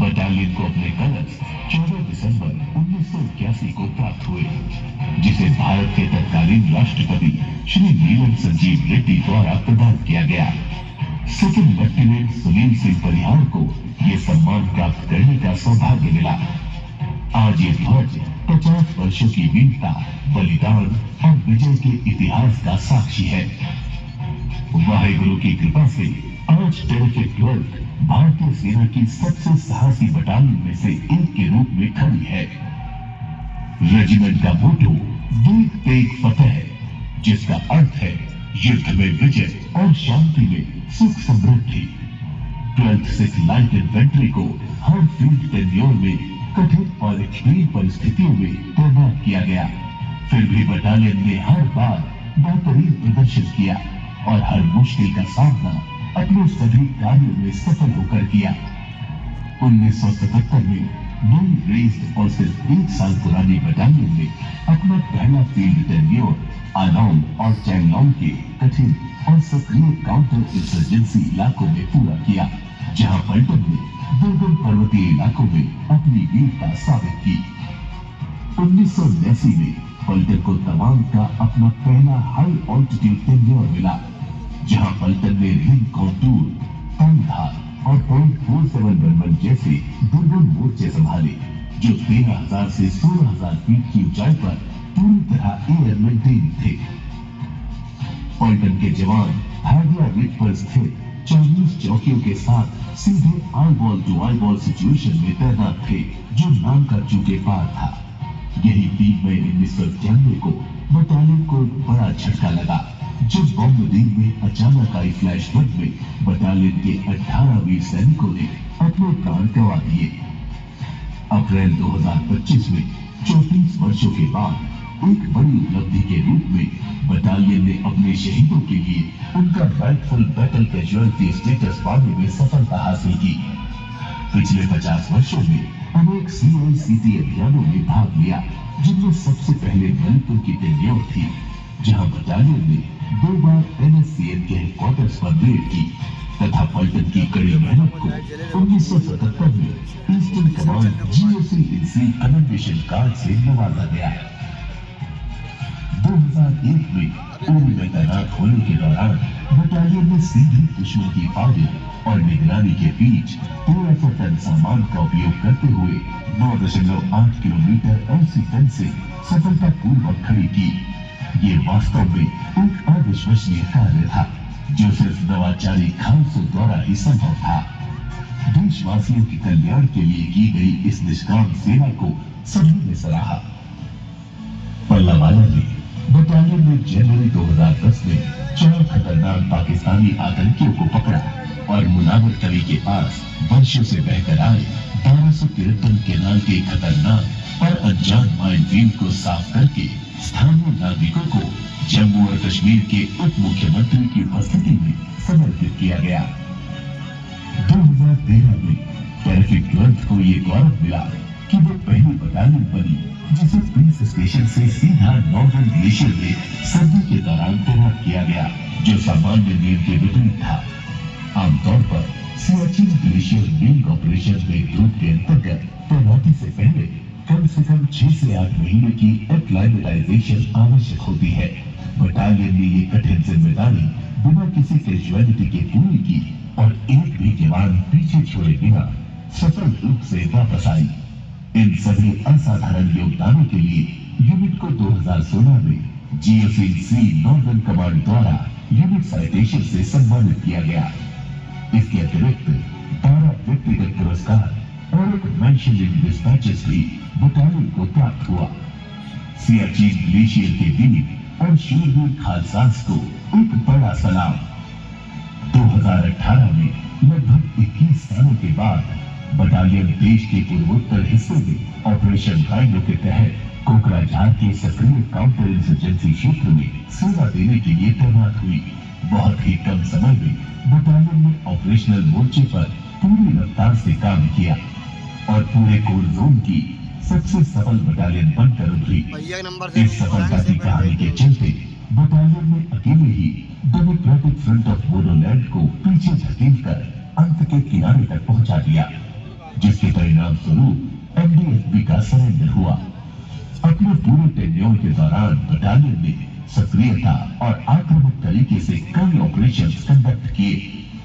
Battalion को अपने colours 14 दिसंबर 1981 को प्राप्त हुए, जिसे भारत के तत्कालीन राष्ट्रपति श्री नीलम संजीव रेड्डी द्वारा प्रदान किया गया। सेकंड लेफ्टिनेंट सुनील सिंह परिहार को यह सम्मान प्राप्त करने का सौभाग्य मिला। आज ये ध्वज 50 वर्षों की वीरता, बलिदान और विजय के इतिहास का साक्षी है। वाहेगुरु की कृपा से आज टेरिफिक 12 भारतीय सेना की सबसे साहसी बटालियन में से एक के रूप में खड़ी है। रेजिमेंट का मोटो देख तेग फतेह, जिसका अर्थ है युद्ध में विजय और शांति में सुख समृद्धि। 12th सिख लाइट इन्फेंट्री को हर फील्ड टेन्योर में कठिन और एक्सट्रीम परिस्थितियों में तैनात किया गया। फिर भी बटालियन ने हर बार बेहतरीन प्रदर्शन किया और हर मुश्किल का सामना अपने सभी कार्यों में सफल होकर किया। 1977 में नई रेस्ड और सिर्फ 1 साल पुरानी बटालियन ने अपना पहला फील्ड टेन्योर आलौंग और चैंगलौंग के कठिन और सक्रिय काउंटर इंसर्जेंसी इलाकों में पूरा किया, जहां पलटन ने दुर्गम पर्वतीय इलाकों में अपनी वीरता साबित की। 1989 में पलटन को तवांग का अपना पहला हाई ऑल्टीट्यूड टेन्योर मिला, जहां पलटन ने रिंग कॉन्टूर, तंगधार और .4711 जैसे दुर्गम मोर्चे संभाले, जो 13,000 से 16,000 फीट की ऊंचाई पर पूरी तरह एयर मेंटेन थे। पलटन के जवान भाडिया रिज पर स्थित चाइनीज चौकियों के साथ सीधे eyeball to eyeball situation में तैनात थे, जो नाम का चूके पार था। यही 3 मई 1991 को बटालियन को बड़ा झटका लगा, जब बॉम्बेडिंग में अचानक आई फ्लैश फ्लड में बटालियन के 18 वीर सैनिकों ने अपने प्राण गंवा दिए। अप्रैल 2025 में 34 वर्षों के बाद एक बड़ी उपलब्धि के रूप में बटालियन ने अपने शहीदों के लिए उनका राइटफुल बैटल कैजुअलिटी स्टेटस पाने में सफलता हासिल की। पिछले 50 वर्षों में अनेक CICT अभियानों में भाग लिया, जिनमें सबसे पहले मणिपुर की टेन्योर थी, जहां बटालियन ने 2 बार NSCN के हेडक्वार्टर्स पर रेड की, तथा पलटन की कड़ी मेहनत को 1977 में eastern command GOC-in-C commendation card से नवाजा गया। 2001 में उरी में तैनात होने के दौरान बटालियन ने सीधी दुश्मन की फायरिंग और निगरानी के बीच 1300 टन सामान का उपयोग करते हुए 9.8 किलोमीटर ऐसी फेंसिंग सफलतापूर्वक खड़ी की। ये वास्तव में एक अविश्वसनीय कार्य था, जो सिर्फ नवाचारी खालसों द्वारा ही संभव था। देशवासियों के कल्याण के लिए की गई इस निष्काम सेवा को सभी ने सराहा। पल्लावाला में बटालियन ने जनवरी 2010 में 4 खतरनाक पाकिस्तानी आतंकियों को पकड़ा और मुनावर तली के पास वर्षों से बहकर आए 1253 केनाल के खतरनाक और अनजान माइनफील्ड को साफ करके स्थानीय नागरिकों को जम्मू और कश्मीर के उप मुख्यमंत्री की उपस्थिति में समर्पित किया गया। 2013 में टेरिफिक 12 को ये गौरव मिला कि वो पहली बटालियन बनी जिसे पुलिस स्टेशन से सीधा नॉर्दर्न ग्लेशियर में सर्दी के दौरान तैनात किया गया, जो सामान्य नियम के विपरीत था। आमतौर पर सियाचिन ग्लेशियर मेन ऑपरेशन में ग्रुप के अंतर्गत तैनाती से पहले कम से कम 6 से 8 महीने की एक्लाइमेटाइजेशन आवश्यक होती है। बटालियन ने ये कठिन जिम्मेदारी बिना किसी कैजुअलिटी के पूरी की और एक भी जवान पीछे छोड़े बिना सफल रूप से वापस आई। इन सभी असाधारण योगदानों के लिए यूनिट को 2016 में GOC-in-C नॉर्दर्न कमांड द्वारा यूनिट साइटेशन से सम्मानित किया गया। इसके अतिरिक्त 12 व्यक्तिगत पुरस्कार और एक मेंशन इन डिस्पैचेस भी बटालियन को प्राप्त हुआ। सियाचिन ग्लेशियर के वीर और शूरवीर खालसास को एक बड़ा सलाम। 2018 में लगभग 21 सालों के बाद बटालियन देश के पूर्वोत्तर हिस्से में ऑपरेशन राइनो के तहत कोकराझार के सक्रिय काउंटर इंसर्जेंसी क्षेत्र में सेवा देने के लिए तैनात हुई। बहुत ही कम समय में बटालियन ने ऑपरेशनल मोर्चे पर पूरी रफ्तार से काम किया और पूरे कोर जोन की सबसे सफल बटालियन बनकर उभरी। इस सफलता की कहानी के चलते बटालियन ने अकेले ही डेमोक्रेटिक फ्रंट ऑफ बोडोलैंड को पीछे धकेलकर अंत के किनारे तक पहुंचा दिया। जिसके परिणाम स्वरूप एमडीएफबी का सरेंडर हुआ। अपने पूरे टेन्योर के दौरान बटालियन ने सक्रियता और आक्रामक तरीके से कई ऑपरेशंस कंडक्ट किए,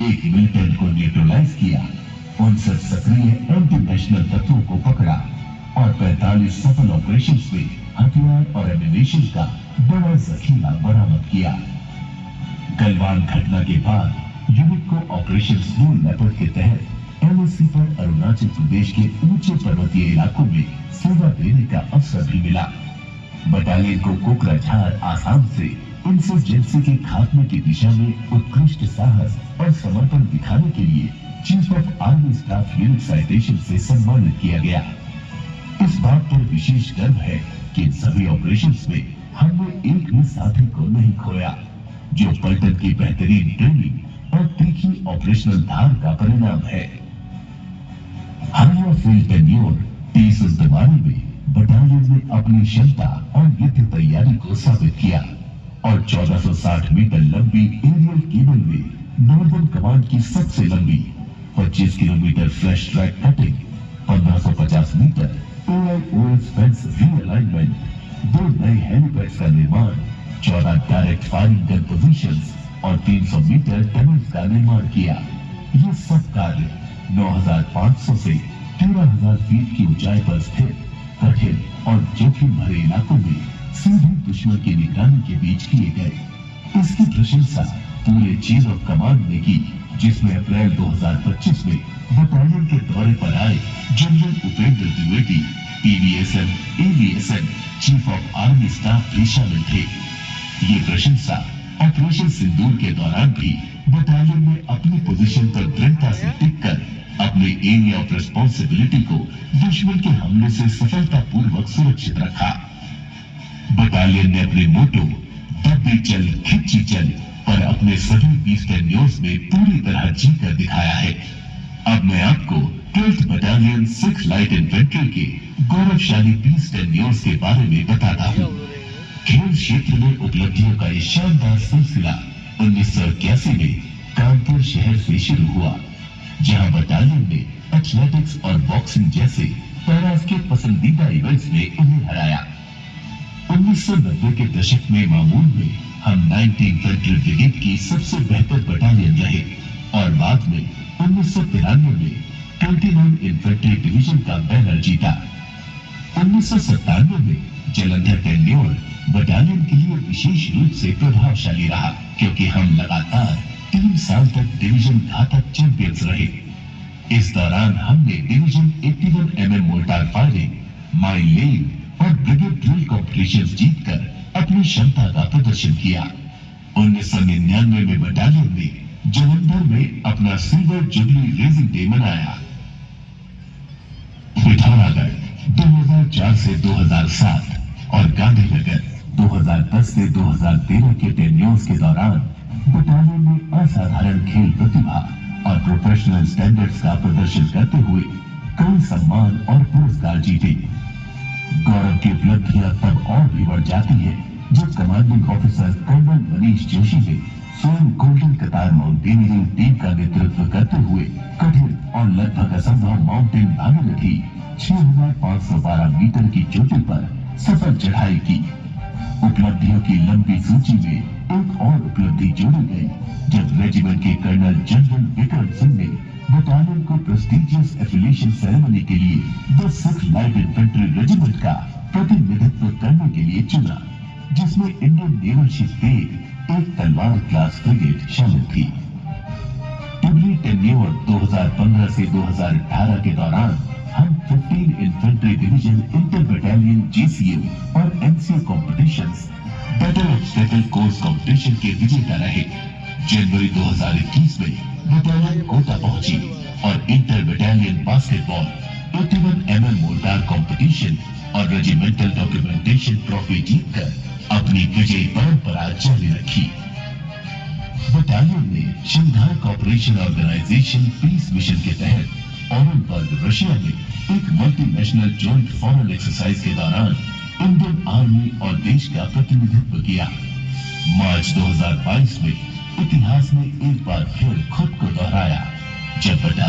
एक मिलिटेंट को न्यूट्रलाइज किया, 59 सक्रिय एंटी नेशनल तत्वों को पकड़ा और 45 सफल ऑपरेशंस में हथियार और एमिनेशन का बड़ा जखीरा बरामद किया। गलवान घटना के बाद यूनिट को ऑपरेशन स्नो लेपर्ड के तहत एलओसी पर अरुणाचल प्रदेश के ऊंचे पर्वतीय इलाकों में सेवा देने का अवसर भी मिला। बटालियन को कोकराझार आसाम से इंसर्जेंसी के खात्मे की दिशा में उत्कृष्ट साहस और समर्पण दिखाने के लिए chief of army staff unit citation से सम्मानित किया गया। इस बात पर विशेष गर्व है कि इन सभी ऑपरेशंस में हमने एक भी साथी को नहीं खोया, जो पलटन की बेहतरीन ट्रेनिंग और तीखी ऑपरेशनल धार का परिणाम है। हालिया फील्ड टेन्योर 30 तिमाही में बटालियन ने अपनी क्षमता और युद्ध तैयारी को साबित किया और 1460 मीटर लंबी एरियल केबल में नॉर्दर्न कमांड की सबसे लंबी 25 kilometre flash track cutting, 1550 metre AIOS fence realignment, 2 नए हेलीपैड्स का निर्माण, 14 डायरेक्ट फायरिंग गन पोजीशंस और 300 मीटर टनल्स का निर्माण किया। ये सब कार्य 9500 से 13000 फीट की ऊंचाई पर स्थित कठिन और जोखिम भरे इलाकों में सीधे दुश्मन की निगरानी के बीच किए गए। इसकी प्रशंसा पूरे चीन ऑफ कमांड ने की, जिसमें अप्रैल 2025 में बटालियन के दौरे पर आए general Upendra Dwivedi, PVSM, AVSM, chief of army staff भी शामिल थे। ये प्रशंसा ऑपरेशन सिंदूर के दौरान भी बटालियन ने अपनी पोजीशन पर दृढ़ता से टिककर अपने एरिया ऑफ रिस्पॉन्सिबिलिटी को दुश्मन के हमले से सफलतापूर्वक सुरक्षित रखा। बटालियन ने अपने मोटो दबी चल खिंची चल पर अपने सभी 20 टेन्योर्स में पूरी तरह जीकर दिखाया है। अब मैं आपको 12th बटालियन 6 लाइट इन्फेंट्री के गौरवशाली 20 टेन्योर्स के बारे में बताता हूँ। खेल क्षेत्र में उपलब्धियों का ये शानदार सिलसिला 1981 में कानपुर शहर से शुरू हुआ, जहां बटालियन ने एथलेटिक्स और बॉक्सिंग जैसे पैरास के पसंदीदा इवेंट्स में उन्हें हराया। 1990 के दशक में मामूल में हम 19 इन्फेंट्री ब्रिगेड की सबसे बेहतर बटालियन रहे और बाद में 1993 में 29 इन्फेंट्री डिवीजन का बैनर जीता। 1997 में जलंधर टेन्योर बटालियन के लिए विशेष रूप से प्रभावशाली रहा, क्योंकि हम लगातार 3 साल तक डिवीजन घातक चैंपियंस रहे। इस दौरान हमने division 81 mm mortar firing, mile laying और ब्रिगेड ड्रिल कॉम्पिटिशंस जीतकर अपनी क्षमता का प्रदर्शन किया। 1999 में बटालियन ने जलंधर में अपना सिल्वर जुबली रेजिंग डे मनाया। पिथौरागढ़ 2004 से 2007 और गांधीनगर 2010 से 2013 के टेन्योर्स के दौरान बटालियन ने असाधारण खेल प्रतिभा और प्रोफेशनल स्टैंडर्ड्स का प्रदर्शन करते हुए कई सम्मान और पुरस्कार जीते। गौरव की उपलब्धियां तब और भी बढ़ जाती है जब commanding officer colonel Manish Joshi ने स्वयं गोल्डन कतार माउंटेनियरिंग टीम का नेतृत्व करते हुए कठिन और लगभग असंभव माउंटेन भागीरथी 6512 मीटर की चोटी पर सफल चढ़ाई की। उपलब्धियों की लंबी सूची में एक और उपलब्धि जोड़ी गई जब रेजिमेंट के कर्नल जनरल विक्रम सिंह ने बटालियन को प्रेस्टिजियस एफिलिएशन सेरेमनी के लिए द 6 लाइट इन्फेंट्री रेजिमेंट का प्रतिनिधित्व करने के लिए चुना, जिसमें इंडियन नेवल शिप पेग एक तलवार क्लास फ्रिगेट शामिल थी। टिबली टेन्योर 2015 से 2018 के दौरान हम 15 infantry division inter battalion GCU और NCU competitions, battle obstacle course competition के विजेता रहे। जनवरी 2021 में बटालियन कोटा पहुंची और inter battalion basketball, 81 mm mortar competition और रेजिमेंटल डॉक्यूमेंटेशन ट्रॉफी जीतकर अपनी विजयी परंपरा जारी रखी। बटालियन ने Shanghai cooperation organisation peace mission के तहत ओरेनबर्ग, रशिया में एक मल्टीनेशनल जॉइंट फॉरेन एक्सरसाइज के दौरान इंडियन आर्मी और देश का प्रतिनिधित्व किया। मार्च 2022 में इतिहास ने एक बार फिर खुद को दोहराया जब बटालियन